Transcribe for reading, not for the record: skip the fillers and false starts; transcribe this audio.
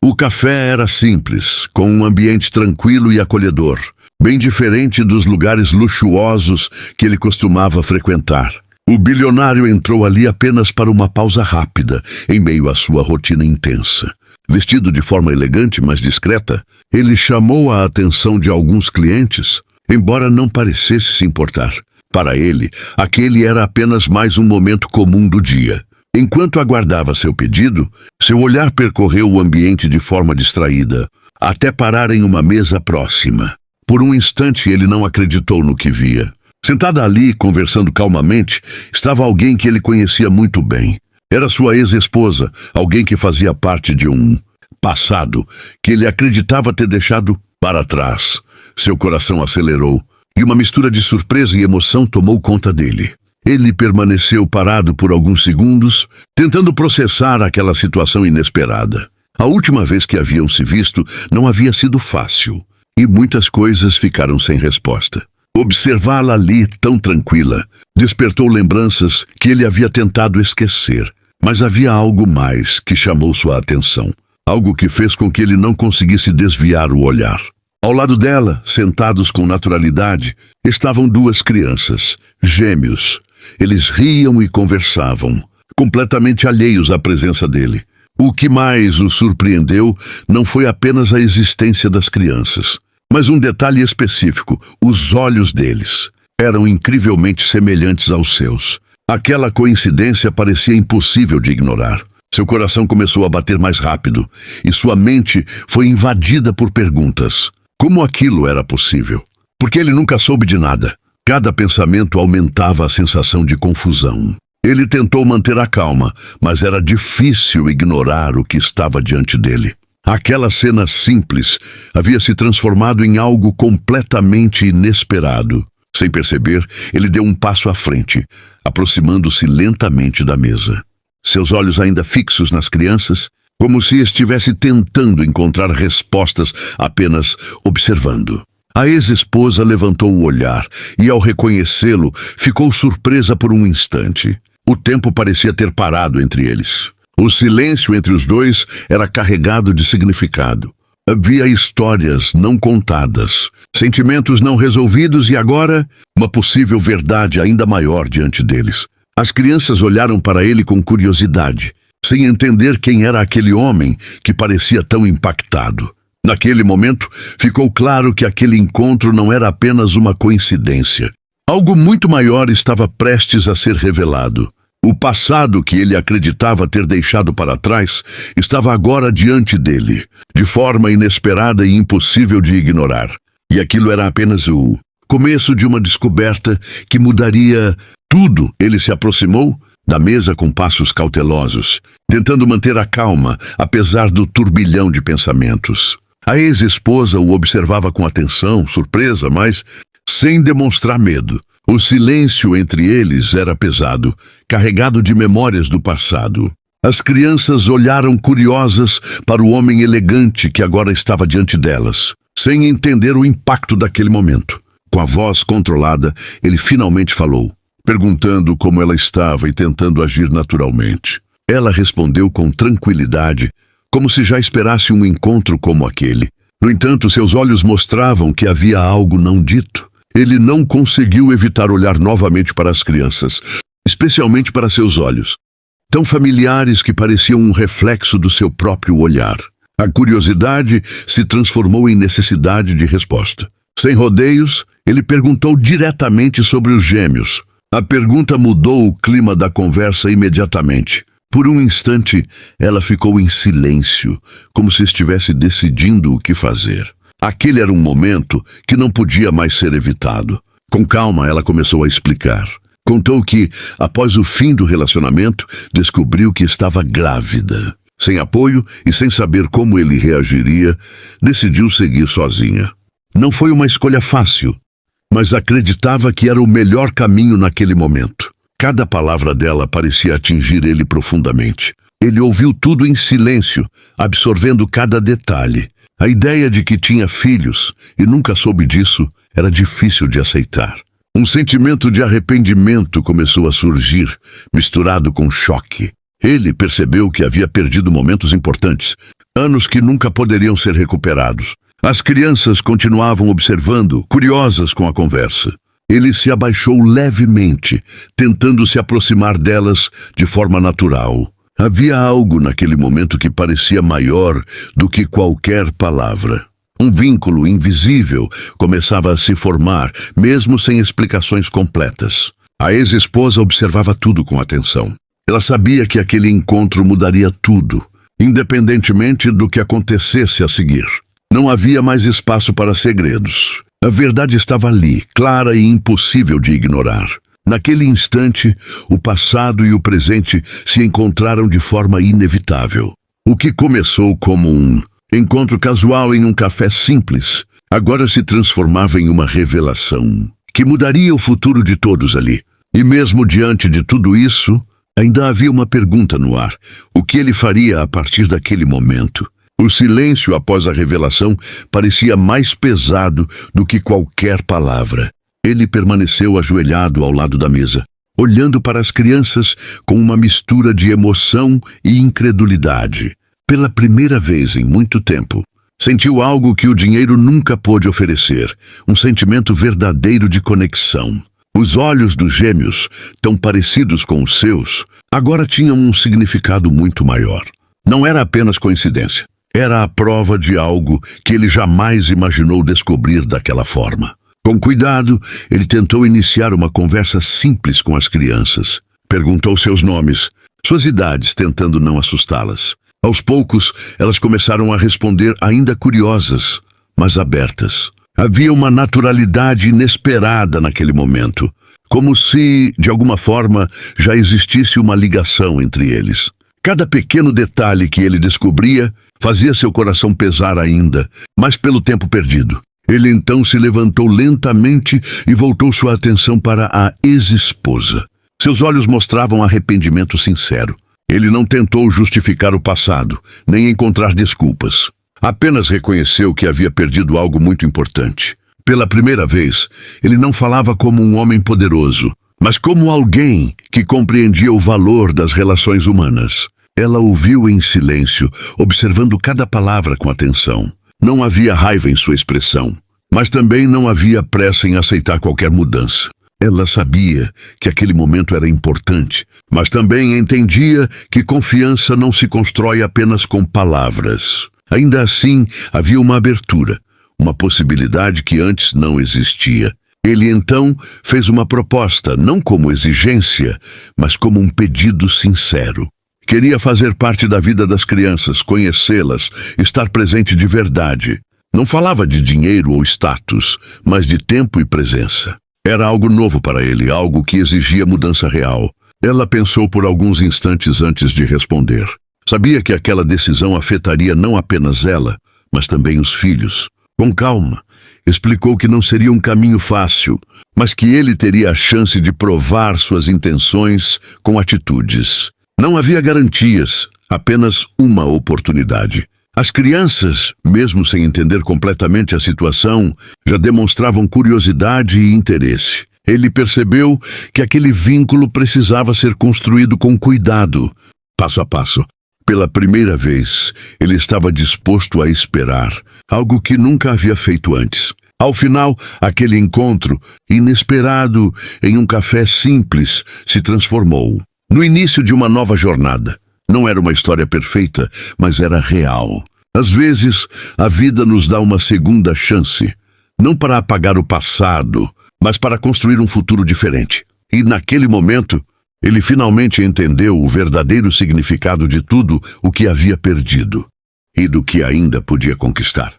O café era simples, com um ambiente tranquilo e acolhedor, bem diferente dos lugares luxuosos que ele costumava frequentar. O bilionário entrou ali apenas para uma pausa rápida, em meio à sua rotina intensa. Vestido de forma elegante, mas discreta, ele chamou a atenção de alguns clientes, embora não parecesse se importar. Para ele, aquele era apenas mais um momento comum do dia. Enquanto aguardava seu pedido, seu olhar percorreu o ambiente de forma distraída, até parar em uma mesa próxima. Por um instante ele não acreditou no que via. Sentada ali, conversando calmamente, estava alguém que ele conhecia muito bem. Era sua ex-esposa, alguém que fazia parte de um passado que ele acreditava ter deixado para trás. Seu coração acelerou, e uma mistura de surpresa e emoção tomou conta dele. Ele permaneceu parado por alguns segundos, tentando processar aquela situação inesperada. A última vez que haviam se visto não havia sido fácil, e muitas coisas ficaram sem resposta. Observá-la ali, tão tranquila, despertou lembranças que ele havia tentado esquecer. Mas havia algo mais que chamou sua atenção. Algo que fez com que ele não conseguisse desviar o olhar. Ao lado dela, sentados com naturalidade, estavam duas crianças, gêmeos. Eles riam e conversavam, completamente alheios à presença dele. O que mais o surpreendeu não foi apenas a existência das crianças, mas um detalhe específico: os olhos deles eram incrivelmente semelhantes aos seus. Aquela coincidência parecia impossível de ignorar. Seu coração começou a bater mais rápido, e sua mente foi invadida por perguntas. Como aquilo era possível? Porque ele nunca soube de nada. Cada pensamento aumentava a sensação de confusão. Ele tentou manter a calma, mas era difícil ignorar o que estava diante dele. Aquela cena simples havia se transformado em algo completamente inesperado. Sem perceber, ele deu um passo à frente, aproximando-se lentamente da mesa. Seus olhos ainda fixos nas crianças, como se estivesse tentando encontrar respostas apenas observando. A ex-esposa levantou o olhar e, ao reconhecê-lo, ficou surpresa por um instante. O tempo parecia ter parado entre eles. O silêncio entre os dois era carregado de significado. Havia histórias não contadas, sentimentos não resolvidos e agora uma possível verdade ainda maior diante deles. As crianças olharam para ele com curiosidade, sem entender quem era aquele homem que parecia tão impactado. Naquele momento, ficou claro que aquele encontro não era apenas uma coincidência. Algo muito maior estava prestes a ser revelado. O passado que ele acreditava ter deixado para trás estava agora diante dele, de forma inesperada e impossível de ignorar. E aquilo era apenas o começo de uma descoberta que mudaria tudo. Ele se aproximou da mesa com passos cautelosos, tentando manter a calma, apesar do turbilhão de pensamentos. A ex-esposa o observava com atenção, surpresa, mas sem demonstrar medo. O silêncio entre eles era pesado, carregado de memórias do passado. As crianças olharam curiosas para o homem elegante que agora estava diante delas, sem entender o impacto daquele momento. Com a voz controlada, ele finalmente falou, perguntando como ela estava e tentando agir naturalmente. Ela respondeu com tranquilidade, como se já esperasse um encontro como aquele. No entanto, seus olhos mostravam que havia algo não dito. Ele não conseguiu evitar olhar novamente para as crianças, especialmente para seus olhos, tão familiares que pareciam um reflexo do seu próprio olhar. A curiosidade se transformou em necessidade de resposta. Sem rodeios, ele perguntou diretamente sobre os gêmeos. A pergunta mudou o clima da conversa imediatamente. Por um instante, ela ficou em silêncio, como se estivesse decidindo o que fazer. Aquele era um momento que não podia mais ser evitado. Com calma, ela começou a explicar. Contou que, após o fim do relacionamento, descobriu que estava grávida. Sem apoio e sem saber como ele reagiria, decidiu seguir sozinha. Não foi uma escolha fácil, mas acreditava que era o melhor caminho naquele momento. Cada palavra dela parecia atingir ele profundamente. Ele ouviu tudo em silêncio, absorvendo cada detalhe. A ideia de que tinha filhos e nunca soube disso era difícil de aceitar. Um sentimento de arrependimento começou a surgir, misturado com choque. Ele percebeu que havia perdido momentos importantes, anos que nunca poderiam ser recuperados. As crianças continuavam observando, curiosas com a conversa. Ele se abaixou levemente, tentando se aproximar delas de forma natural. Havia algo naquele momento que parecia maior do que qualquer palavra. Um vínculo invisível começava a se formar, mesmo sem explicações completas. A ex-esposa observava tudo com atenção. Ela sabia que aquele encontro mudaria tudo, independentemente do que acontecesse a seguir. Não havia mais espaço para segredos. A verdade estava ali, clara e impossível de ignorar. Naquele instante, o passado e o presente se encontraram de forma inevitável. O que começou como um encontro casual em um café simples, agora se transformava em uma revelação que mudaria o futuro de todos ali. E mesmo diante de tudo isso, ainda havia uma pergunta no ar. O que ele faria a partir daquele momento? O silêncio após a revelação parecia mais pesado do que qualquer palavra. Ele permaneceu ajoelhado ao lado da mesa, olhando para as crianças com uma mistura de emoção e incredulidade. Pela primeira vez em muito tempo, sentiu algo que o dinheiro nunca pôde oferecer, um sentimento verdadeiro de conexão. Os olhos dos gêmeos, tão parecidos com os seus, agora tinham um significado muito maior. Não era apenas coincidência. Era a prova de algo que ele jamais imaginou descobrir daquela forma. Com cuidado, ele tentou iniciar uma conversa simples com as crianças. Perguntou seus nomes, suas idades, tentando não assustá-las. Aos poucos, elas começaram a responder ainda curiosas, mas abertas. Havia uma naturalidade inesperada naquele momento, como se, de alguma forma, já existisse uma ligação entre eles. Cada pequeno detalhe que ele descobria fazia seu coração pesar ainda, mas pelo tempo perdido. Ele então se levantou lentamente e voltou sua atenção para a ex-esposa. Seus olhos mostravam arrependimento sincero. Ele não tentou justificar o passado, nem encontrar desculpas. Apenas reconheceu que havia perdido algo muito importante. Pela primeira vez, ele não falava como um homem poderoso, mas como alguém que compreendia o valor das relações humanas. Ela ouviu em silêncio, observando cada palavra com atenção. Não havia raiva em sua expressão, mas também não havia pressa em aceitar qualquer mudança. Ela sabia que aquele momento era importante, mas também entendia que confiança não se constrói apenas com palavras. Ainda assim, havia uma abertura, uma possibilidade que antes não existia. Ele então fez uma proposta, não como exigência, mas como um pedido sincero. Queria fazer parte da vida das crianças, conhecê-las, estar presente de verdade. Não falava de dinheiro ou status, mas de tempo e presença. Era algo novo para ele, algo que exigia mudança real. Ela pensou por alguns instantes antes de responder. Sabia que aquela decisão afetaria não apenas ela, mas também os filhos. Com calma, explicou que não seria um caminho fácil, mas que ele teria a chance de provar suas intenções com atitudes. Não havia garantias, apenas uma oportunidade. As crianças, mesmo sem entender completamente a situação, já demonstravam curiosidade e interesse. Ele percebeu que aquele vínculo precisava ser construído com cuidado, passo a passo. Pela primeira vez, ele estava disposto a esperar, algo que nunca havia feito antes. Ao final, aquele encontro, inesperado em um café simples, se transformou no início de uma nova jornada. Não era uma história perfeita, mas era real. Às vezes, a vida nos dá uma segunda chance, não para apagar o passado, mas para construir um futuro diferente. E naquele momento, ele finalmente entendeu o verdadeiro significado de tudo o que havia perdido e do que ainda podia conquistar.